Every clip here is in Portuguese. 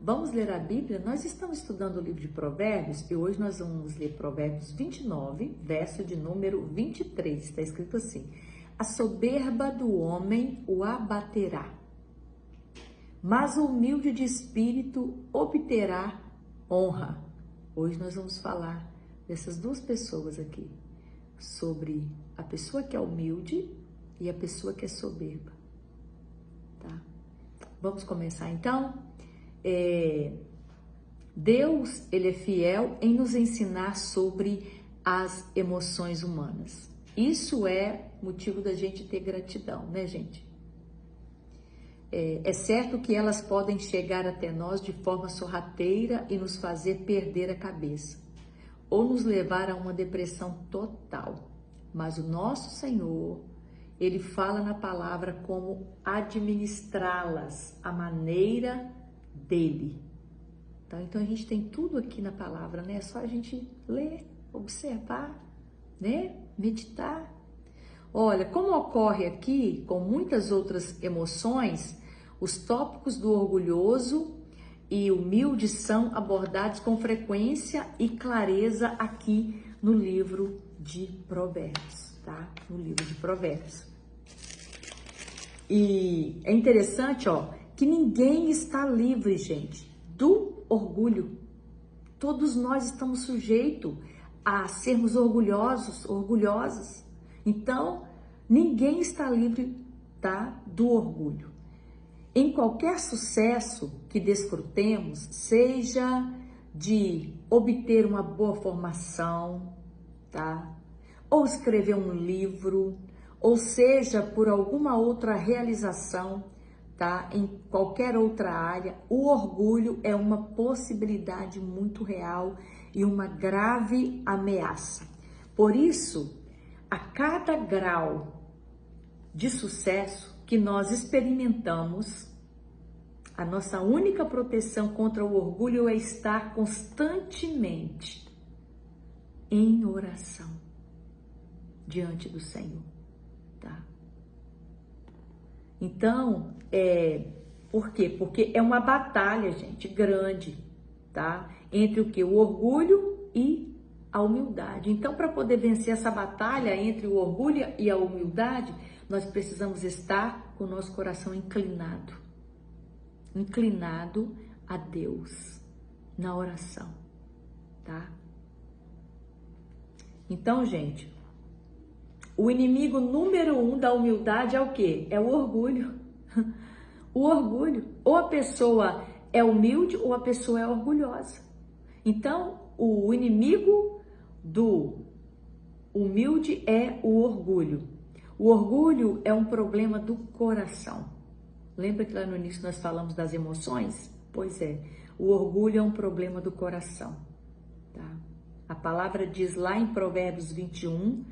Vamos ler a Bíblia? Nós estamos estudando o livro de Provérbios e hoje nós vamos ler Provérbios 29, verso de número 23. Está escrito assim: a soberba do homem o abaterá, mas o humilde de espírito obterá honra. Hoje nós vamos falar dessas duas pessoas aqui, sobre a pessoa que é humilde e a pessoa que é soberba, tá? Vamos começar então? Deus, ele é fiel em nos ensinar sobre as emoções humanas. Isso é motivo da gente ter gratidão, né, gente? É certo que elas podem chegar até nós de forma sorrateira e nos fazer perder a cabeça, ou nos levar a uma depressão total. Mas o nosso Senhor, ele fala na palavra como administrá-las, a maneira dele. Tá? Então a gente tem tudo aqui na palavra, né? É só a gente ler, observar, né? Meditar. Olha, como ocorre aqui com muitas outras emoções, os tópicos do orgulhoso e humilde são abordados com frequência e clareza aqui no livro de Provérbios, tá? No livro de Provérbios. E é interessante, ó, que ninguém está livre, gente, do orgulho. Todos nós estamos sujeitos a sermos orgulhosos, orgulhosas. Então, ninguém está livre, tá, do orgulho. Em qualquer sucesso que desfrutemos, seja de obter uma boa formação, tá? Ou escrever um livro, ou seja, por alguma outra realização, tá? Em qualquer outra área, o orgulho é uma possibilidade muito real e uma grave ameaça. Por isso, a cada grau de sucesso que nós experimentamos, a nossa única proteção contra o orgulho é estar constantemente em oração diante do Senhor, tá? Então, por quê? Porque é uma batalha, gente, grande, tá? Entre o que? O orgulho e a humildade. Então, para poder vencer essa batalha entre o orgulho e a humildade, nós precisamos estar com o nosso coração inclinado a Deus na oração, tá? Então, gente, o inimigo número 1 da humildade é o quê? É o orgulho. O orgulho. Ou a pessoa é humilde ou a pessoa é orgulhosa. Então, o inimigo do humilde é o orgulho. O orgulho é um problema do coração. Lembra que lá no início nós falamos das emoções? Pois é, o orgulho é um problema do coração, tá? A palavra diz lá em Provérbios 21,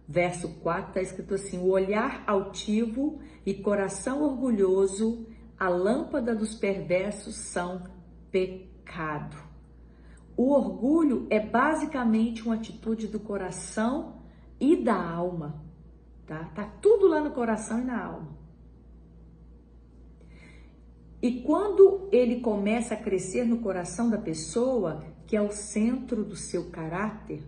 verso 4, está escrito assim: o olhar altivo e coração orgulhoso, a lâmpada dos perversos são pecado. O orgulho é basicamente uma atitude do coração e da alma, tá? Tá tudo lá no coração e na alma. E quando ele começa a crescer no coração da pessoa, que é o centro do seu caráter,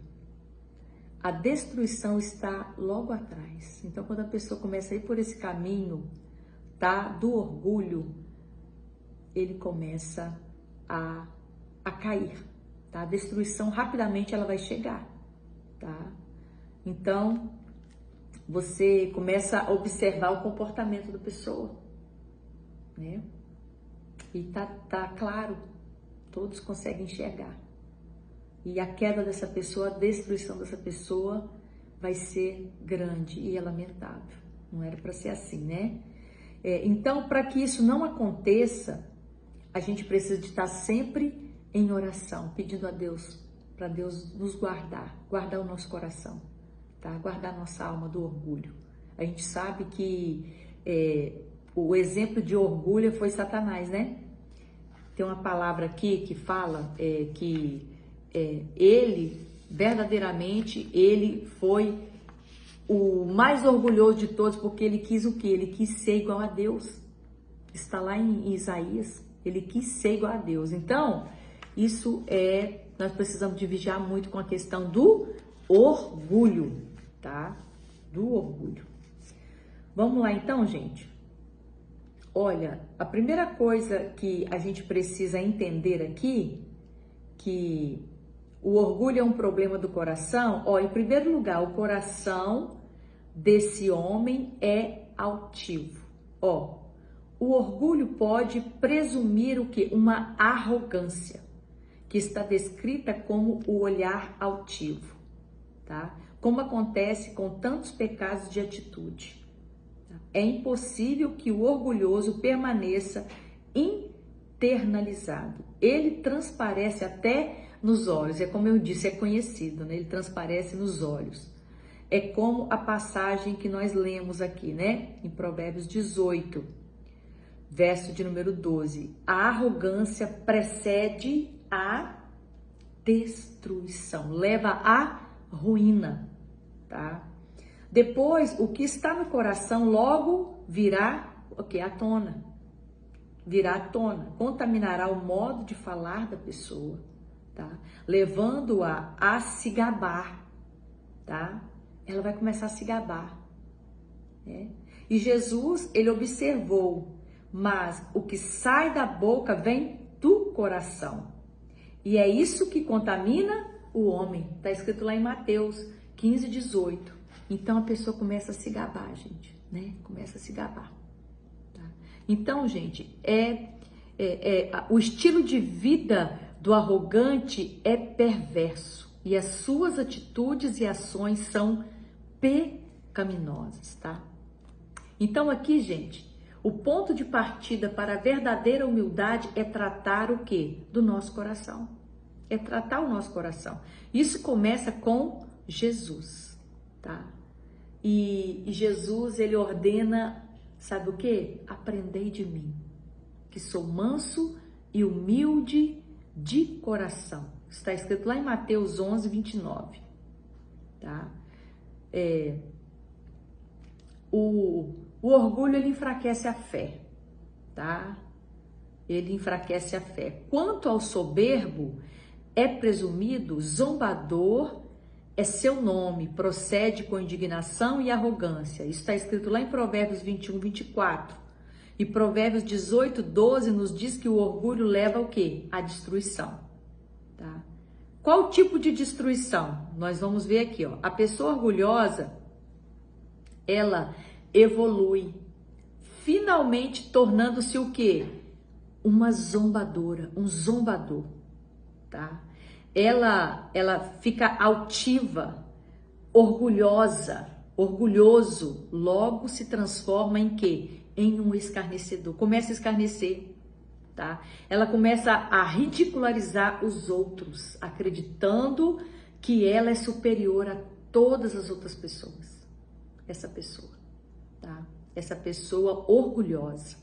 a destruição está logo atrás. Então, quando a pessoa começa a ir por esse caminho, tá, do orgulho, ele começa a cair, tá? A destruição rapidamente ela vai chegar, tá? Então, você começa a observar o comportamento da pessoa, né? E tá claro, todos conseguem enxergar. E a queda dessa pessoa, a destruição dessa pessoa vai ser grande e é lamentável. Não era para ser assim, né? Então, para que isso não aconteça, a gente precisa de estar sempre em oração, pedindo a Deus, para Deus nos guardar o nosso coração, tá? Guardar a nossa alma do orgulho. A gente sabe que o exemplo de orgulho foi Satanás, né? Tem uma palavra aqui que fala que ele, verdadeiramente, ele foi o mais orgulhoso de todos, porque ele quis o quê? Ele quis ser igual a Deus. Está lá em Isaías, Ele quis ser igual a Deus. Então, nós precisamos de vigiar muito com a questão do orgulho, tá? Do orgulho. Vamos lá então, gente. Olha, a primeira coisa que a gente precisa entender aqui, que o orgulho é um problema do coração. Ó, em primeiro lugar, o coração desse homem é altivo. Ó, o orgulho pode presumir o quê? Uma arrogância, que está descrita como o olhar altivo, tá? Como acontece com tantos pecados de atitude. É impossível que o orgulhoso permaneça internalizado. Ele transparece até nos olhos, é como eu disse, é conhecido, né? Ele transparece nos olhos. É como a passagem que nós lemos aqui, né? Em Provérbios 18, verso de número 12. A arrogância precede a destruição, leva à ruína, tá? Depois, o que está no coração logo virá o que? À tona. Virá à tona, contaminará o modo de falar da pessoa, tá? Levando-a a se gabar, tá? Ela vai começar a se gabar, né? E Jesus, ele observou, mas o que sai da boca vem do coração. E é isso que contamina o homem. Está escrito lá em Mateus 15, 18. Então a pessoa começa a se gabar, gente, né? Começa a se gabar. Tá? Então, gente, o estilo de vida do arrogante é perverso e as suas atitudes e ações são pecaminosas, tá? Então aqui, gente, o ponto de partida para a verdadeira humildade é tratar o quê? Do nosso coração. É tratar o nosso coração. Isso começa com Jesus, tá? E Jesus, ele ordena, sabe o quê? Aprendei de mim, que sou manso e humilde de coração. Está escrito lá em Mateus 11, 29, tá? O orgulho, ele enfraquece a fé, tá? Ele enfraquece a fé. Quanto ao soberbo, é presumido zombador, é seu nome, procede com indignação e arrogância. Isso está escrito lá em Provérbios 21, 24. E Provérbios 18, 12 nos diz que o orgulho leva ao quê? À destruição, tá? Qual tipo de destruição? Nós vamos ver aqui, ó. A pessoa orgulhosa, ela evolui, finalmente tornando-se o quê? Uma zombadora, um zombador, tá? Ela fica altiva, orgulhosa, orgulhoso, logo se transforma em quê? Em um escarnecedor, começa a escarnecer, tá? Ela começa a ridicularizar os outros, acreditando que ela é superior a todas as outras pessoas. Essa pessoa, tá? Essa pessoa orgulhosa.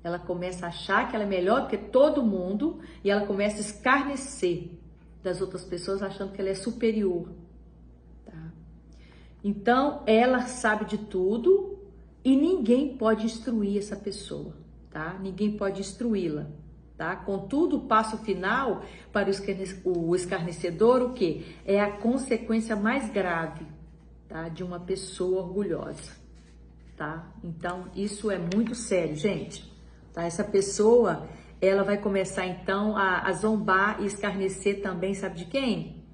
Ela começa a achar que ela é melhor do que todo mundo e ela começa a escarnecer das outras pessoas, achando que ela é superior, tá? Então, ela sabe de tudo e ninguém pode instruir essa pessoa, tá? Ninguém pode instruí-la, tá? Contudo, o passo final para o escarnecedor, o quê? É a consequência mais grave, tá? De uma pessoa orgulhosa, tá? Então, isso é muito sério, gente. Tá? Essa pessoa, ela vai começar então a zombar e escarnecer também, sabe de quem?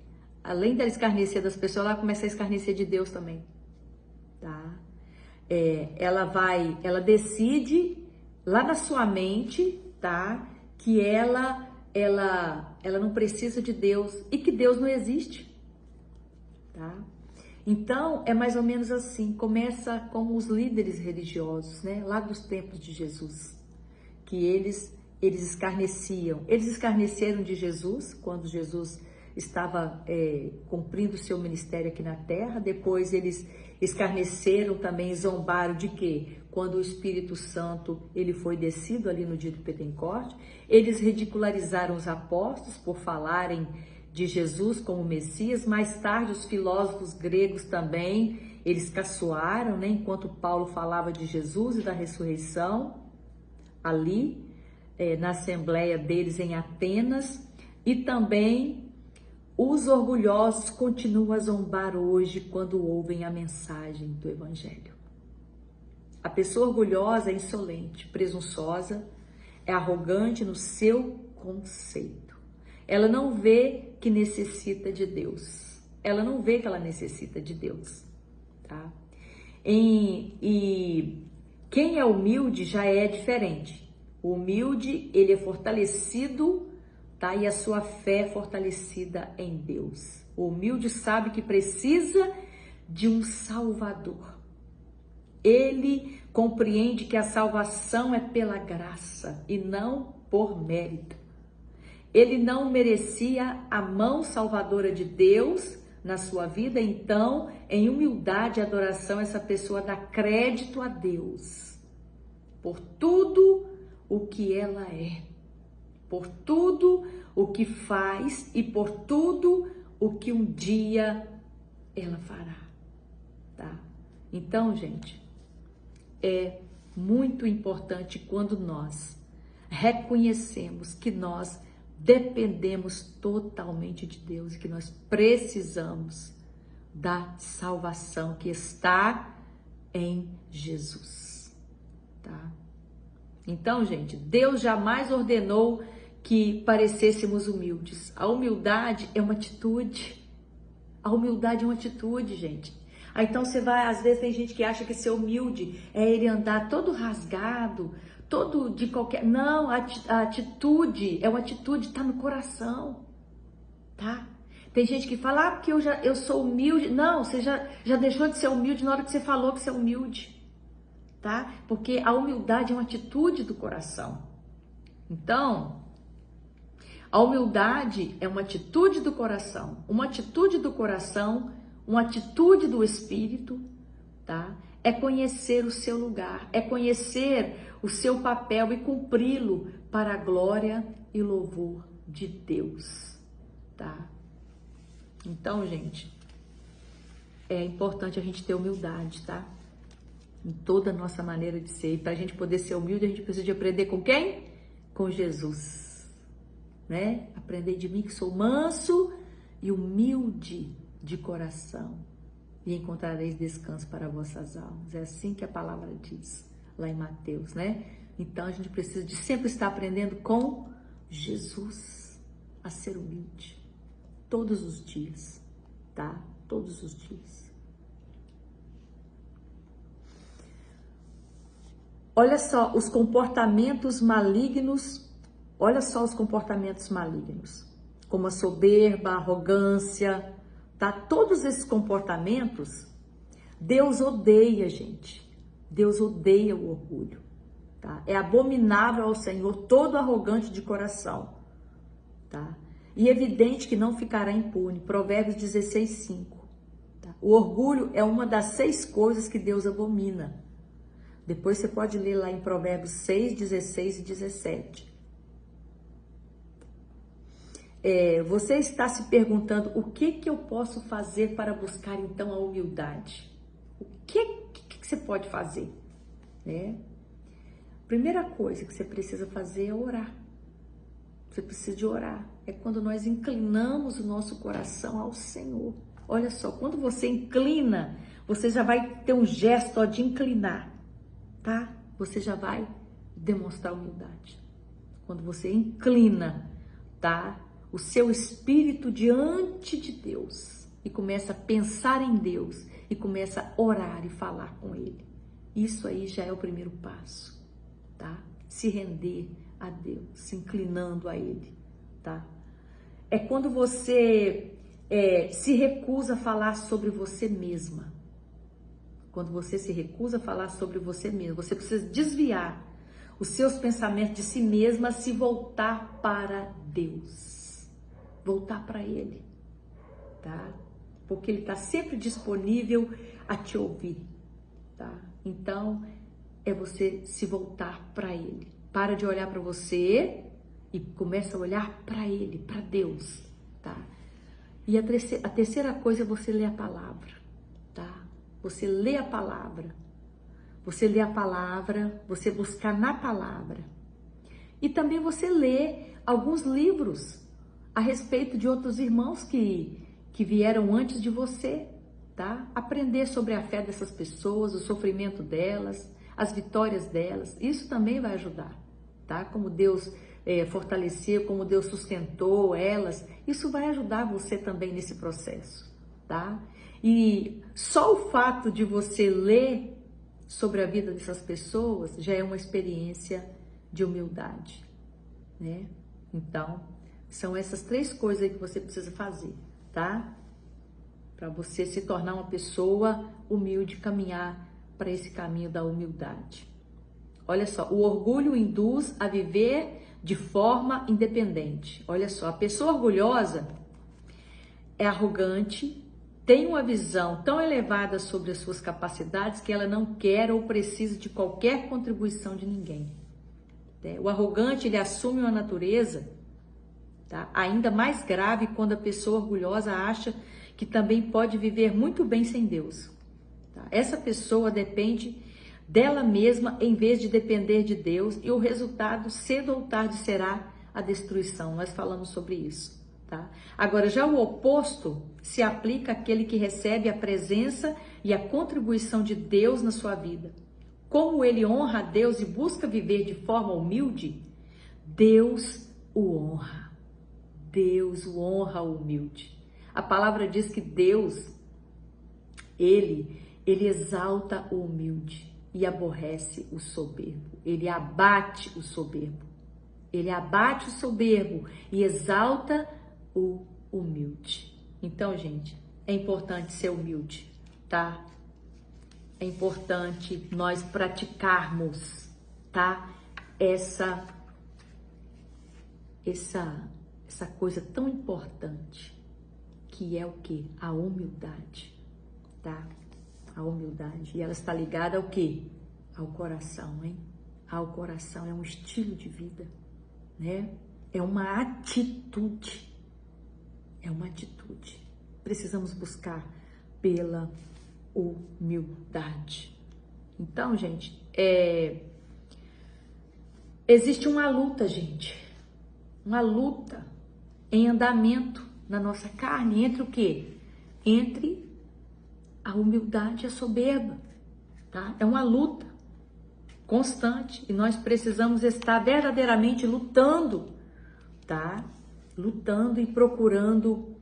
Além dela escarnecer das pessoas, ela começa a escarnecer de Deus também, tá? Ela decide lá na sua mente, tá? Que ela não precisa de Deus e que Deus não existe, tá? Então, é mais ou menos assim, começa como os líderes religiosos, né? Lá dos tempos de Jesus, que eles escarneciam. Eles escarneceram de Jesus, quando Jesus estava cumprindo o seu ministério aqui na terra. Depois eles escarneceram também, zombaram de quê? Quando o Espírito Santo, ele foi descido ali no dia de Pentecostes. Eles ridicularizaram os apóstolos por falarem de Jesus como Messias. Mais tarde, os filósofos gregos também, eles caçoaram, né? Enquanto Paulo falava de Jesus e da ressurreição ali. na assembleia deles em Atenas, e também os orgulhosos continuam a zombar hoje quando ouvem a mensagem do Evangelho. A pessoa orgulhosa é insolente, presunçosa, é arrogante no seu conceito. Ela não vê que necessita de Deus. Ela não vê que ela necessita de Deus, tá? E quem é humilde já é diferente. O humilde, ele é fortalecido, tá? E a sua fé é fortalecida em Deus. O humilde sabe que precisa de um Salvador. Ele compreende que a salvação é pela graça e não por mérito. Ele não merecia a mão salvadora de Deus na sua vida, então, em humildade e adoração, essa pessoa dá crédito a Deus por tudo o que ela é, por tudo o que faz e por tudo o que um dia ela fará, tá? Então, gente, é muito importante quando nós reconhecemos que nós dependemos totalmente de Deus e que nós precisamos da salvação que está em Jesus, tá? Então, gente, Deus jamais ordenou que parecêssemos humildes. A humildade é uma atitude. A humildade é uma atitude, gente. Então você vai, às vezes tem gente que acha que ser humilde é ele andar todo rasgado, todo de qualquer... Não, a atitude é uma atitude, tá no coração, tá? Tem gente que fala, porque eu sou humilde. Não, você já deixou de ser humilde na hora que você falou que você é humilde, tá? Porque a humildade é uma atitude do coração. Então, a humildade é uma atitude do coração, uma atitude do coração, uma atitude do espírito, tá? É conhecer o seu lugar, é conhecer o seu papel e cumpri-lo para a glória e louvor de Deus, tá? Então, gente, é importante a gente ter humildade, tá? Em toda a nossa maneira de ser. E para a gente poder ser humilde, a gente precisa de aprender com quem? Com Jesus, né? Aprender de mim que sou manso e humilde de coração, e encontrareis descanso para vossas almas. É assim que a palavra diz lá em Mateus, né? Então a gente precisa de sempre estar aprendendo com Jesus a ser humilde todos os dias, tá? Todos os dias. Olha só os comportamentos malignos, olha só os comportamentos malignos, como a soberba, a arrogância, tá? Todos esses comportamentos, Deus odeia, gente. Deus odeia o orgulho, tá? É abominável ao Senhor todo arrogante de coração, tá? E evidente que não ficará impune. Provérbios 16:5. Tá? O orgulho é uma das 6 coisas que Deus abomina. Depois você pode ler lá em Provérbios 6, 16 e 17. Você está se perguntando o que eu posso fazer para buscar então a humildade? O que você pode fazer? Né? Primeira coisa que você precisa fazer é orar. Você precisa de orar. É quando nós inclinamos o nosso coração ao Senhor. Olha só, quando você inclina, você já vai ter um gesto de inclinar, tá? Você já vai demonstrar humildade. Quando você inclina, tá? O seu espírito diante de Deus e começa a pensar em Deus e começa a orar e falar com Ele. Isso aí já é o primeiro passo, tá? Se render a Deus, se inclinando a Ele, tá? É quando você se recusa a falar sobre você mesma. Quando você se recusa a falar sobre você mesma, você precisa desviar os seus pensamentos de si mesma, se voltar para Deus, voltar para Ele, tá? Porque Ele está sempre disponível a te ouvir, tá? Então, é você se voltar para Ele. Para de olhar para você e começa a olhar para Ele, para Deus, tá? E a terceira coisa é você ler a palavra, tá? Você lê a palavra. Você lê a palavra, você buscar na palavra. E também você lê alguns livros a respeito de outros irmãos que vieram antes de você, tá? Aprender sobre a fé dessas pessoas, o sofrimento delas, as vitórias delas, isso também vai ajudar, tá? Como Deus fortaleceu, como Deus sustentou elas, isso vai ajudar você também nesse processo, tá? E só o fato de você ler sobre a vida dessas pessoas já é uma experiência de humildade, né? Então, são essas 3 coisas aí que você precisa fazer, tá? Para você se tornar uma pessoa humilde, caminhar para esse caminho da humildade. Olha só, o orgulho induz a viver de forma independente. Olha só, a pessoa orgulhosa é arrogante, tem uma visão tão elevada sobre as suas capacidades que ela não quer ou precisa de qualquer contribuição de ninguém. O arrogante, ele assume uma natureza, tá, ainda mais grave quando a pessoa orgulhosa acha que também pode viver muito bem sem Deus. Tá? Essa pessoa depende dela mesma em vez de depender de Deus e o resultado, cedo ou tarde, será a destruição. Nós falamos sobre isso. Tá? Agora, já o oposto se aplica àquele que recebe a presença e a contribuição de Deus na sua vida. Como ele honra a Deus e busca viver de forma humilde, Deus o honra. Deus o honra o humilde. A palavra diz que Deus, ele exalta o humilde e aborrece o soberbo. Ele abate o soberbo. Ele abate o soberbo e exalta o humilde. Então, gente, é importante ser humilde, tá? É importante nós praticarmos, tá? Essa coisa tão importante que é o quê? A humildade, tá? A humildade. E ela está ligada ao quê? Ao coração, hein? Ao coração, é um estilo de vida, né? É uma atitude. É uma atitude. Precisamos buscar pela humildade. Então, gente, existe uma luta, gente. Uma luta em andamento na nossa carne. Entre o quê? Entre a humildade e a soberba, tá? É uma luta constante e nós precisamos estar verdadeiramente lutando, tá? Lutando e procurando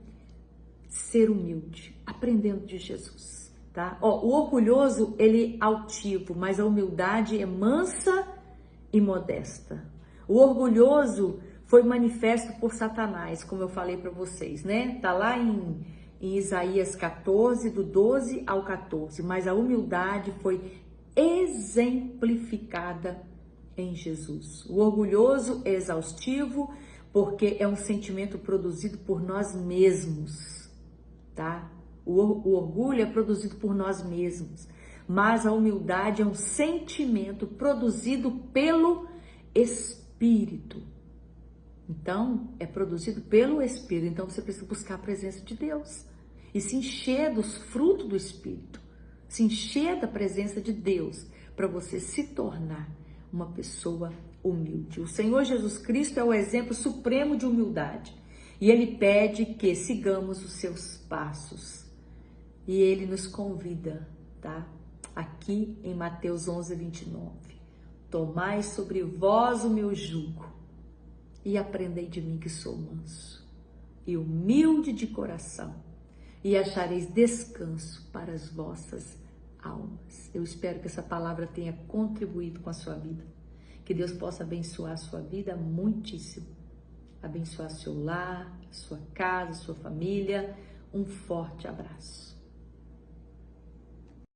ser humilde, aprendendo de Jesus, tá? Ó, o orgulhoso, ele é altivo, mas a humildade é mansa e modesta. O orgulhoso foi manifesto por Satanás, como eu falei para vocês, né? Tá lá em Isaías 14, do 12 ao 14, mas a humildade foi exemplificada em Jesus. O orgulhoso é exaustivo porque é um sentimento produzido por nós mesmos, tá? O orgulho é produzido por nós mesmos, mas a humildade é um sentimento produzido pelo Espírito. Então, é produzido pelo Espírito. Então, você precisa buscar a presença de Deus e se encher dos frutos do Espírito, se encher da presença de Deus para você se tornar uma pessoa humilde. O Senhor Jesus Cristo é o exemplo supremo de humildade e Ele pede que sigamos os seus passos e Ele nos convida, tá? Aqui em Mateus 11, 29. Tomai sobre vós o meu jugo e aprendei de mim que sou manso e humilde de coração, e achareis descanso para as vossas almas. Eu espero que essa palavra tenha contribuído com a sua vida. Que Deus possa abençoar a sua vida muitíssimo. Abençoar seu lar, sua casa, sua família. Um forte abraço.